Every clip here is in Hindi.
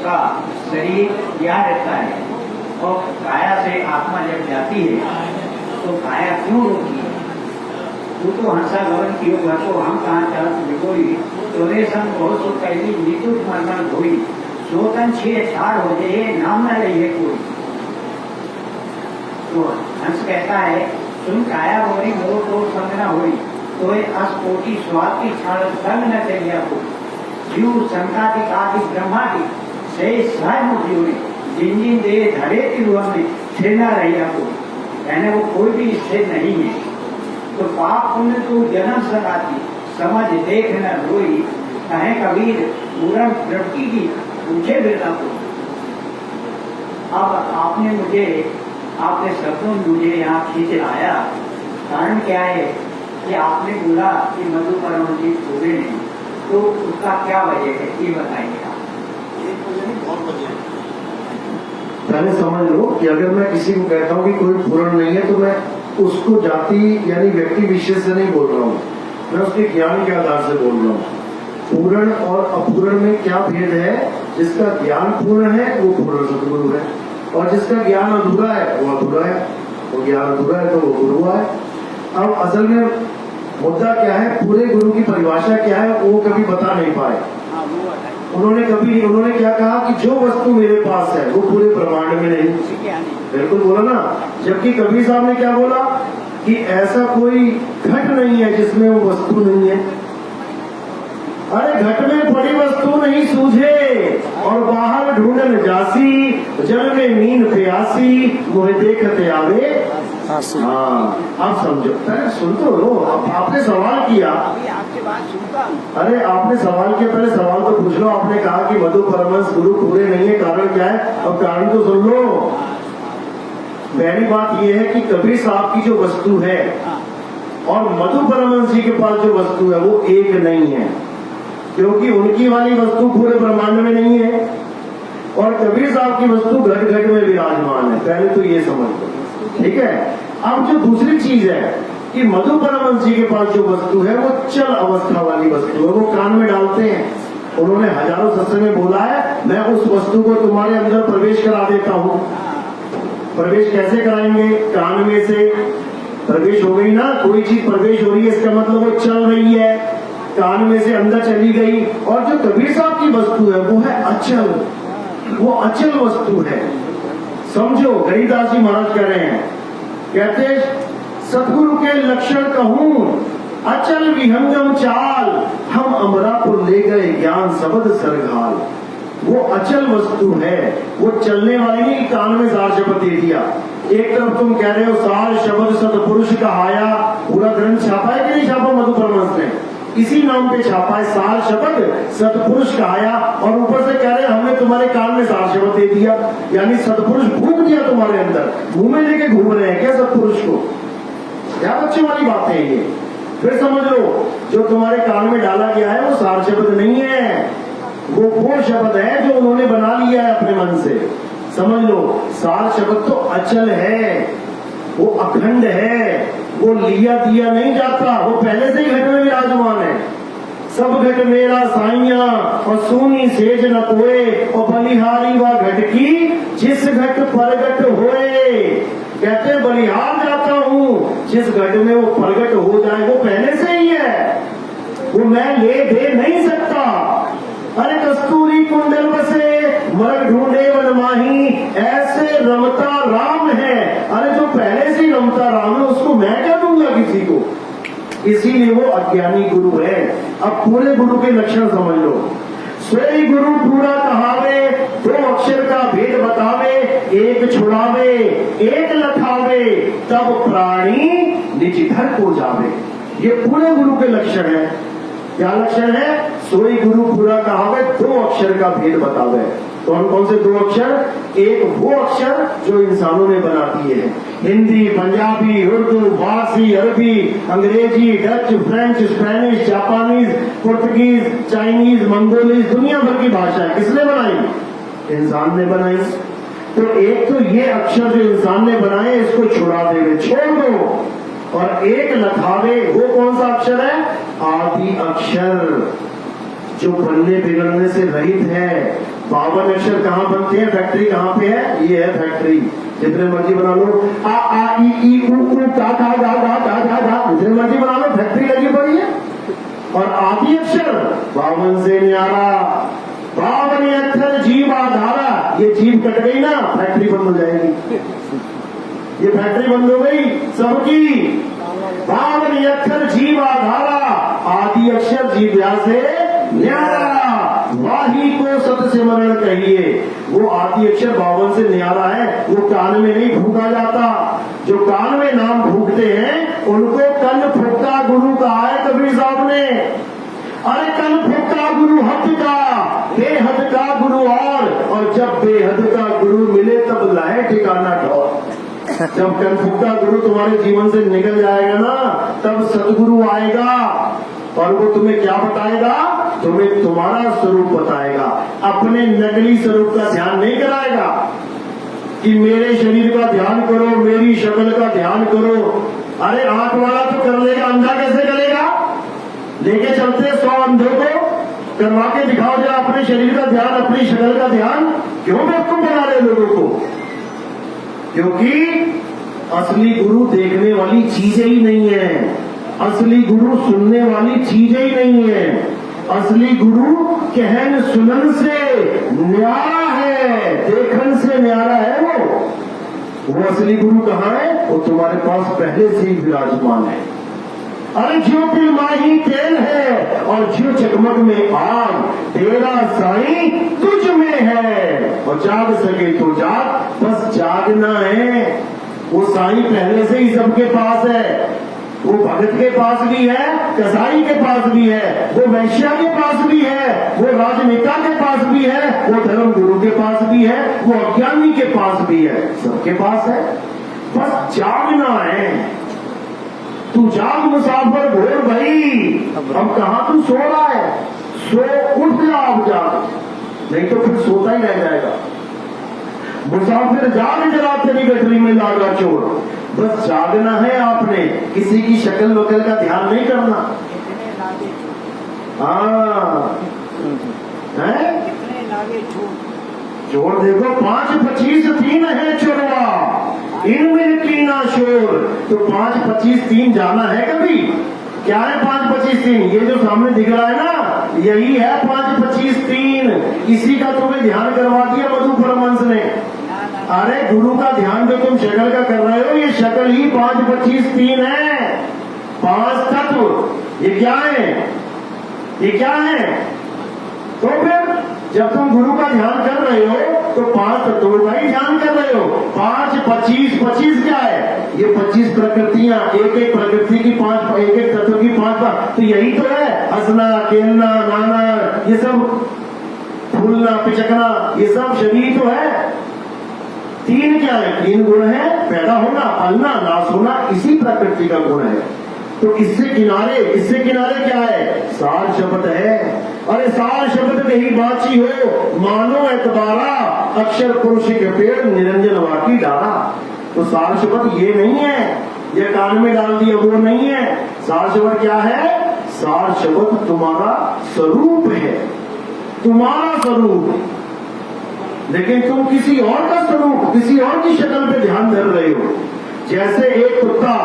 उसका शरीर या रहता है, और काया से आत्मा जब जाती है तो काया क्यों रोकी है? तू तो हंसा गवन कियो घर को हम कहाँ चाहत बिगोई, तोरे संग बहुत सो कैली नीतुत मरमर धोई, सोतन छे छाड़ हो जाए नाम न लइए कोई। तो हंस कहता है तुम काया होरी मोर तो संग न होई, तो अस कोटि स्वाद की छाड़ संग न चलिया को, जीव संकाति कादि ब्रह्मादि से सह मुझी जिन जिन दे धरे तिरुवंदी स्थिर न रहिया को, यानी वो कोई भी स्थिर नहीं है। तो पाप पुण्य तो जन्म सकाती समझ देख न रोई, कहे कबीर पूरन लड़की की पूछे बिरला को। अब आपने सपनों मुझे यहाँ खींच लाया, कारण क्या है कि आपने बोला कि मधु परम जी पूरे नहीं, तो उसका क्या वजह है ये बताइए आप। पहले समझ लो कि अगर मैं किसी को कहता हूँ कि कोई पूर्ण नहीं है तो मैं उसको जाति यानी व्यक्ति विशेष से नहीं बोल रहा हूँ, मैं उसके ज्ञान के आधार से बोल रहा हूँ। पूर्ण और अपूर्ण में क्या भेद है? जिसका ज्ञान पूर्ण है वो पूर्ण सदगुरु है, और जिसका ज्ञान अधूरा है वो अधूरा है। वो ज्ञान अधूरा है तो वो गुरु है। अब असल में मुद्दा क्या है, पूरे गुरु की परिभाषा क्या है वो कभी बता नहीं पाए। उन्होंने क्या कहा कि जो वस्तु मेरे पास है वो पूरे ब्रह्मांड में नहीं। बिल्कुल बोला ना। जबकि कबीर साहब ने क्या बोला कि ऐसा कोई घट नहीं है जिसमें वो वस्तु नहीं है। अरे घट में पड़ी वस्तु नहीं सूझे, और बाहर ढूंढन जासी, जल में नींद प्यासी, मुझे देखते आवे। हाँ आप समझो, सुन तो लो। आपने सवाल किया, आपके बात सुनता। अरे आपने सवाल किया, पहले सवाल तो पूछ लो। आपने कहा कि मधु परमहंस गुरु पूरे नहीं है, कारण क्या है? अब कारण तो सुन लो। पहली बात यह है कि कबीर साहब की जो वस्तु है और मधु परमहंस जी के पास जो वस्तु है वो एक नहीं है, क्योंकि उनकी वाली वस्तु पूरे ब्रह्मांड में नहीं है और कबीर साहब की वस्तु घट घट में विराजमान है। पहले तो ये समझ लो, ठीक है। अब जो दूसरी चीज है कि मधु परमहंस जी के पास जो वस्तु है वो चल अवस्था वाली वस्तु है, वो कान में डालते हैं। उन्होंने हजारों सत्संग में बोला है, मैं उस वस्तु को तुम्हारे अंदर प्रवेश करा देता हूँ। प्रवेश कैसे कराएंगे? कान में से प्रवेश हो गई ना, कोई चीज प्रवेश हो रही है इसका मतलब वो चल रही है, कान में से अंदर चली गई। और जो कबीर साहब की वस्तु है वो है अचल, वो अचल वस्तु है। समझो, गरीदास जी महाराज कह रहे हैं, कहते सतगुरु के लक्षण कहूं अचल विहंगम चाल, हम अमरापुर ले गए ज्ञान शब्द सरघाल। वो अचल वस्तु है, वो चलने वाली नहीं। कान में सार शब्द दे दिया, एक तरफ तुम कह रहे हो सार शब्द सतपुरुष कहाया, पूरा ग्रंथ छापा है कि नहीं छापा? मधु परमहंस ने इसी नाम पे छापा है, सार शब्द सतपुरुष कहाया, और ऊपर से कह रहे हैं हमने तुम्हारे कान में सार शब्द दे दिया, यानी सतपुरुष फूंक दिया तुम्हारे अंदर। मुंह में लेके घूम रहे हैं क्या सतपुरुष को? क्या बच्चे वाली बात है ये? फिर समझ लो, जो तुम्हारे कान में डाला गया है वो सार शब्द नहीं है, वो शब्द है जो उन्होंने बना लिया है अपने मन से। समझ लो, सार शब्द तो अचल है, वो अखंड है, वो लिया दिया नहीं जाता, वो पहले से ही घट में विराजमान है। सब घट मेरा साइया और सोनी सेज न कोए, और बलिहारी व घट की जिस घट परगट होए। कहते बलिहार जाता हूँ, जिस घट में वो प्रगट हो जाए वो पहले से ही है, वो मैं ले दे नहीं सकता। अरे कस्तूरी कुंडल बसे मर्ग ढूंढे वन माही, ऐसे रमता राम है। अरे जो पहले से रमता राम है उसको मैं क्या दूंगा किसी को? इसीलिए वो अज्ञानी गुरु है। अब पूरे गुरु के लक्षण समझ लो। सोई गुरु पूरा कहावे, दो अक्षर का भेद बतावे, एक छुड़ावे एक लखावे, तब प्राणी निज घर को जावे। ये पूरे गुरु के लक्षण है। क्या लक्षण है? सोई गुरु पूरा कहावे, दो अक्षर का भेद बतावे। कौन कौन से दो अक्षर? एक वो अक्षर जो इंसानों ने बना दिए हैं, Hindi, Punjabi, Urdu, Farsi, Arabi, Angrezi, Dutch, French, Spanish, Japanese, Portuguese, Chinese, Mongolese, दुनिया भर की भाषा किसने बनाई? इंसान ने बनाई। तो एक तो ये अक्षर जो इंसान ने बनाए इसको छुड़ा देवे, छोड़ दो, और एक लखावे। वो कौन सा अक्षर है? आदि अक्षर, जो बनने बिगड़ने से रहित है, 52 52 अक्षर कहाँ बनते हैं, फैक्ट्री कहाँ पे है, ये है फैक्ट्री। जितने मर्जी बना लो, आ ई उ ता धा धा धा धा धा धा, जितने मर्जी बना लो, फैक्ट्री लगी पड़ी है। और आदि अक्षर 52 से न्यारा, 52 अक्षर जीव आधारा, ये जीव कट गई ना, फैक्ट्री बंद हो जाएगी, ये फैक्ट्री बंद हो गई सबकी। 52 अक्षर जीव आधारा, आदि अक्षर जीव्या से न्यारा, वाही को सत सिमरण कहिए। वो आदि अक्षर 52 से न्यारा है, वो कान में नहीं फूका जाता। जो कान में नाम फूकते हैं उनको कल फूका गुरु कहा है कबीर साहब ने। अरे कल फूका गुरु हद का, बेहद का गुरु और जब बेहद का गुरु मिले तब लाए ठिकाना ठौर। जब कल फूका गुरु तुम्हारे जीवन से निकल जाएगा ना, तब सतगुरु आएगा और वो तुम्हें क्या बताएगा, तुम्हें तुम्हारा स्वरूप बताएगा। अपने नकली स्वरूप का ध्यान नहीं कराएगा कि मेरे शरीर का ध्यान करो, मेरी शक्ल का ध्यान करो। अरे आंख वाला तो कर लेगा, अंधा कैसे करेगा? लेके चलते 100 अंधों को, करवा के दिखाओ जरा अपने शरीर का ध्यान, अपनी शक्ल का ध्यान। क्यों बेवकूफ बना रहे लोगों को? क्योंकि असली गुरु देखने वाली चीजें ही नहीं है, असली गुरु सुनने वाली चीजें ही नहीं है। असली गुरु कहन सुनन से न्यारा है, देखन से न्यारा है। वो असली गुरु कहाँ है? वो तुम्हारे पास पहले से ही विराजमान है। अरे जो दिल माही तेल है और जो चकमक में आग, तेरा साईं तुझ में है। और जाग सके तो जाग, बस जागना है। वो साईं पहले से ही सबके पास है। वो भगत के पास भी है, कसाई के पास भी है, वो वैश्या के पास भी है, वो राजनेता के पास भी है, वो धर्म गुरु के पास भी है, वो अज्ञानी के पास भी है, सबके पास है। बस जागना है। तू जाग मुसाफिर भोर भाई, अब कहाँ तू सो रहा है? सो उठ जा, अब जाग, नहीं तो फिर सोता ही रह जाएगा। मुसाफिर जाग जरा तेरी गठरी में लागा चोर। बस जागना है आपने, किसी की शक्ल वकल का ध्यान नहीं करना। हाँ है, चोर देखो 5, 25, 3 है चोरवा, इनमें की ना शोर। तो 5, 25, 3 जाना है कभी? क्या है 5, 25, 3? ये जो सामने दिख रहा है ना, यही है 5, 25, 3। इसी का तुम्हें ध्यान करवा दिया मधु परमहंस ने। अरे गुरु का ध्यान जो तुम शक्ल का कर रहे हो, ये शक्ल ही 5, 25, 3 है। 5 तत्व ये क्या है? ये क्या है? तो फिर जब तुम गुरु का ध्यान कर रहे हो तो 5 तत्वों का ही ध्यान कर रहे हो। 5, 25, 25 क्या है? ये 25 प्रकृतियां, एक एक प्रकृति की 5, एक एक तत्व की 5। तो यही तो है हंसना, खेलना, नाना, ये सब फूलना, पिचकना, ये सब शरीर तो है। 3 क्या है? 3 गुण है, पैदा होना, पलना, नाश होना, इसी प्रकृति का गुण है। तो इससे किनारे क्या है? सार शब्द है। अरे सार शब्द में ही बाची हो, मानो एतबारा, अक्षर पुरुष के पेड़ निरंजन वाकी डाला। तो सार शब्द ये नहीं है, ये कान में डाल दिया वो नहीं है। सार शब्द क्या है? सार शब्द तुम्हारा स्वरूप है, तुम्हारा स्वरूप। लेकिन तुम किसी और का स्वरूप, किसी और की शक्ल पे ध्यान धर रहे हो। जैसे एक कुत्ता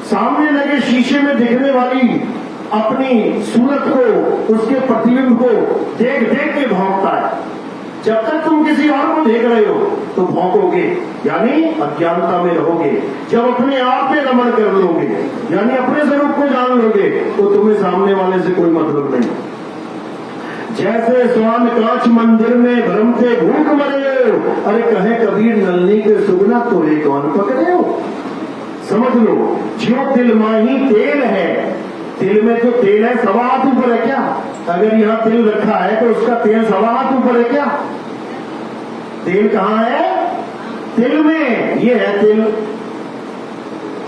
सामने लगे शीशे में दिखने वाली अपनी सूरत को, उसके प्रतिबिंब को देख देख के भौंकता है। जब तक तुम किसी और को देख रहे हो तो भौंकोगे, यानी अज्ञानता में रहोगे। जब अपने आप में रमण कर लोगे, यानी अपने स्वरूप को जान लोगे, तो तुम्हें सामने वाले से कोई मतलब नहीं। जैसे स्वान कांच मंदिर में भ्रमते भूख मरे हो, अरे कहे कबीर नलनी के सुगना तोरे कौन पकड़े हो। समझ लो, जो तिल माही तेल है, तिल में तो तेल है 1.25 हाथ ऊपर है क्या? अगर यहाँ तिल रखा है तो उसका तेल 1.25 हाथ ऊपर है क्या? तेल कहाँ है? तिल में, ये है तिल।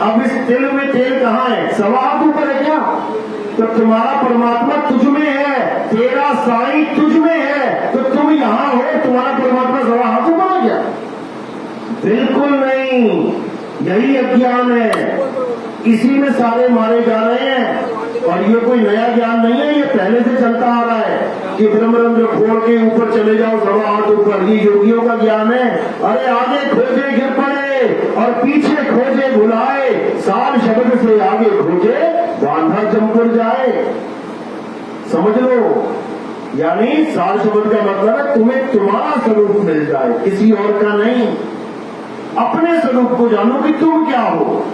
अब इस तिल में तेल कहाँ है? 1.25 हाथ ऊपर है क्या? तो तुम्हारा परमात्मा तुझ में है, तेरा साईं तुझ में है, तो तुम यहां हो, तुम्हारा परमात्मा 1.25 हाथ ऊपर है क्या? बिल्कुल नहीं। यही अज्ञान है, इसी में सारे मारे जा रहे हैं। और ये कोई नया ज्ञान नहीं है, ये पहले से चलता आ रहा है कि ब्रह्मरंध्र खोल के ऊपर चले जाओ 1.25 पर, ये योगियों का ज्ञान है। अरे आगे खोजे गिर पड़े और पीछे खोजे भुलाए, सार शब्द से आगे खोजे बांधा जमपुर जाए। समझ लो, यानी सार शब्द का मतलब है तुम्हें तुम्हारा स्वरूप मिल जाए, किसी और का नहीं। अपने स्वरूप को जानो कि तुम क्या हो।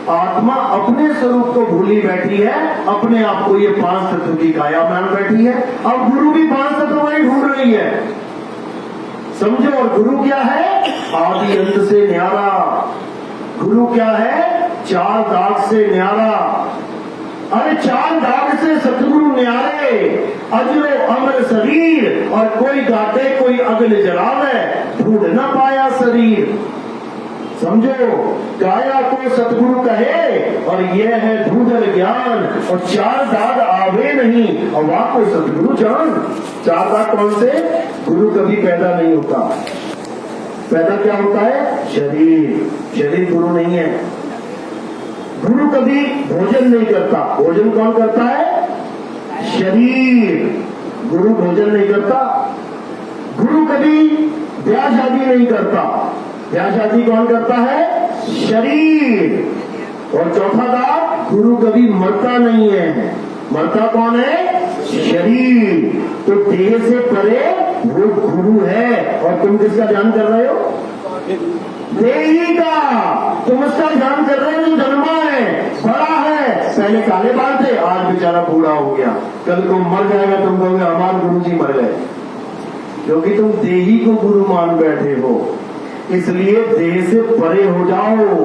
आत्मा अपने स्वरूप को भूली बैठी है, अपने आप को ये 5 तत्व की काया मान बैठी है। अब गुरु भी 5 तत्व वही ढूंढ रही है, समझो। और गुरु क्या है? आदि अंत से न्यारा। गुरु क्या है? 4 दाग से न्यारा। अरे 4 दाग से सतगुरु न्यारे, अजरो अमर शरीर, और कोई गाते कोई अगल जरावे, ढूंढ न पाया शरीर। समझो, काया को सतगुरु कहे और यह है ढूंढल ज्ञान, और 4 दाग आवे नहीं और वहां को सतगुरु जान। 4 दाग कौन से? गुरु कभी पैदा नहीं होता। पैदा क्या होता है? शरीर। शरीर गुरु नहीं है। गुरु कभी भोजन नहीं करता। भोजन कौन करता है? शरीर। गुरु भोजन नहीं करता। गुरु कभी ब्याह शादी नहीं करता। ब्याह शादी कौन करता है? शरीर। और चौथा दाग, गुरु कभी मरता नहीं है। मरता कौन है? शरीर। तो देह से परे वो गुरु है। और तुम किसका ध्यान कर रहे हो? देही का। तुम उसका ध्यान कर रहे हो जो जन्मा है, बड़ा है। पहले काले बाल थे, आज बेचारा बूढ़ा हो गया। कल को मर जाएगा, तुम कहोगे हमारे गुरु जी मर गए, क्योंकि तुम देही को गुरु मान बैठे हो। इसलिए देह से परे हो जाओ।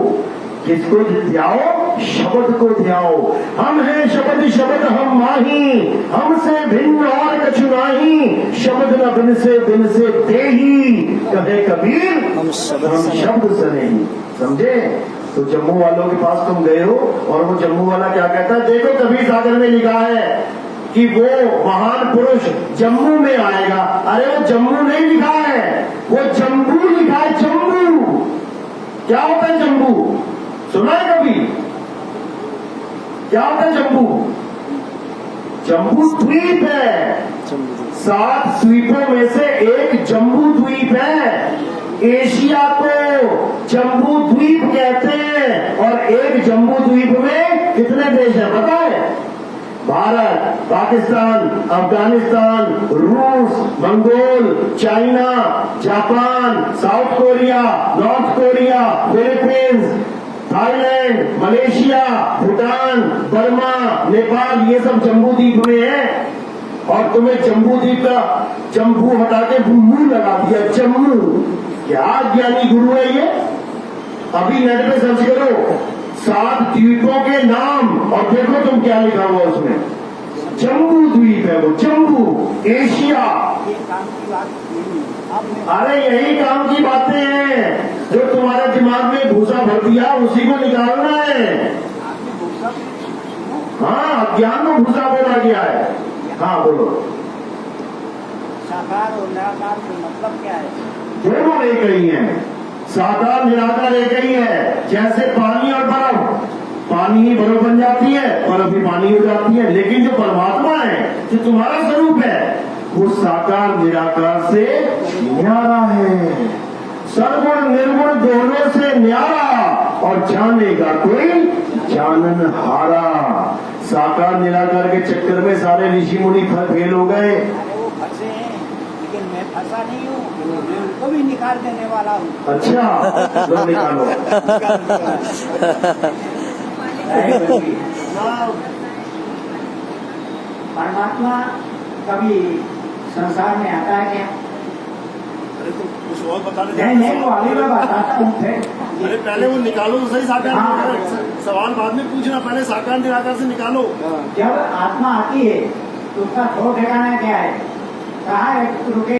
किसको ध्याओ? शब्द को ध्याओ। हम हैं शब्द, शब्द हम माही, हमसे भिन्न और कछु नाही। शब्द न बिन से देही, कहे कबीर हम शब्द से नहीं। समझे? तो जम्मू वालों के पास तुम गए हो और वो जम्मू वाला क्या कहता है? देखो कबीर सागर में लिखा है कि वो महान पुरुष जम्मू में आएगा। अरे वो जम्मू नहीं लिखा है, वो जम्बू लिखा है। जम्बू क्या होता है? जम्बू सुना है कभी? क्या होता है जम्बू? जम्बू द्वीप है। 7 द्वीपों में से एक जम्बू द्वीप है। एशिया को जम्बू द्वीप कहते हैं। और एक जम्बू द्वीप में कितने देश हैं पता है? भारत, पाकिस्तान, अफगानिस्तान, रूस, Mongol, China, Japan, south Korea, north Korea, Philippines, Thailand, Malaysia, Bhutan, Burma, Nepal, ये सब जम्बू द्वीप में है। और तुम्हें जम्बू द्वीप का जम्बू हटा के मुंह लगा दिया। जम्मू क्या ज्ञानी गुरु है ये? अभी नेट पे सर्च करो 7 द्वीपों के नाम और देखो तुम क्या लिखा हुआ उसमें। जम्बू द्वीप है वो, जम्बू। एशिया। अरे यही काम की बातें हैं। जो तुम्हारे दिमाग में भूसा भर दिया उसी को निकालना है। हाँ, अज्ञान को भूसा बोला गया है। हाँ बोलो। साकार और निराकार का मतलब क्या है? दोनों एक ही हैं। साकार निराकार एक ही है। जैसे पानी और बर्फ, पानी ही बर्फ बन जाती है, बर्फ ही पानी हो जाती है। लेकिन जो परमात्मा है, जो तुम्हारा स्वरूप है, वो साकार निराकार से न्यारा है। सर्वगुण निर्गुण दोनों से न्यारा, और जानेगा कोई जानन हारा। साकार निराकार के चक्कर में सारे ऋषि मुनि फेल हो गए। अरे वो फंसे हैं, लेकिन मैं फंसा नहीं हूँ, मैं उनको भी निकाल देने वाला हूँ। अच्छा, लो निकालो। परमात्मा कभी संसार में आता है क्या? अरे तो कुछ और बता नहीं, वो अभी मैं बताता हूँ फिर। अरे पहले वो निकालो तो सही साकार हाँ। निराकार। सवाल बाद में पूछना, पहले साकार निराकार से निकालो। जब आत्मा आती है तो उसका ठोर ठिकाना क्या है? कहाँ है रुके?